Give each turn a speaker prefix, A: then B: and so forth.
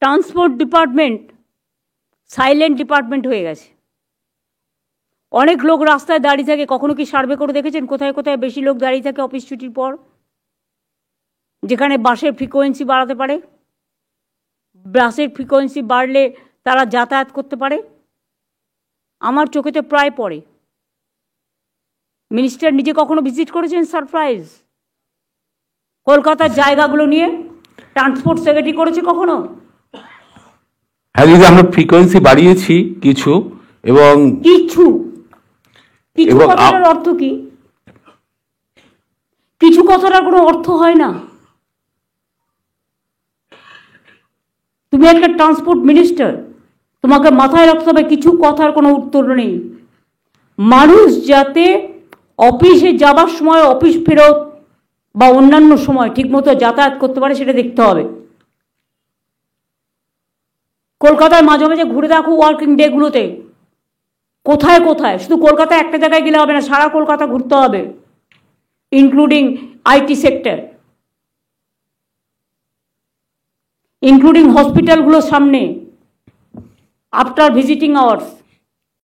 A: Transport department silent department হয়ে গেছে। অনেক লোক রাস্তায় দাঁড়িয়ে থাকে, কখনো কি সার্ভে করে দেখেছেন কোথায় কোথায় বেশি লোক দাঁড়িয়ে থাকে অফিস ছুটির পর, যেখানে বাসের ফ্রিকোয়েন্সি বাড়াতে পারে, বাসের ফ্রিকোয়েন্সি বাড়লে তারা যাতায়াত করতে পারে? আমার চোখেতে প্রায় পড়ে। মিনিস্টার নিজে কখনো ভিজিট করেছেন সারপ্রাইজ কলকাতার জায়গাগুলো নিয়ে? ট্রান্সপোর্ট সেক্রেটারি করেছে কখনো?
B: হ্যাঁ দিদি, আমরা ফ্রিকোয়েন্সি বাড়িয়েছি কিছু, এবং
A: কিছু কিছু কথাটার অর্থ কি? কিছু কথাটার কোনো অর্থ হয় না। তুমি একটা ট্রান্সপোর্ট মিনিস্টার, তোমাকে মাথায় রাখতে হবে কিছু কথার কোনো উত্তর নেই। মানুষ যাতে অফিসে যাবার সময়, অফিস ফেরত বা অন্যান্য সময় ঠিকমতো যাতায়াত করতে পারে সেটা দেখতে হবে। কলকাতায় মাঝে মাঝে ঘুরে দেখো ওয়ার্কিং ডেগুলোতে, কোথায় কোথায়, শুধু কলকাতায় একটা জায়গায় গেলে হবে না, সারা কলকাতা ঘুরতে হবে, ইনক্লুডিং আইটি সেক্টর, ইনক্লুডিং হসপিটালগুলোর সামনে আফটার ভিজিটিং আওয়ার্স।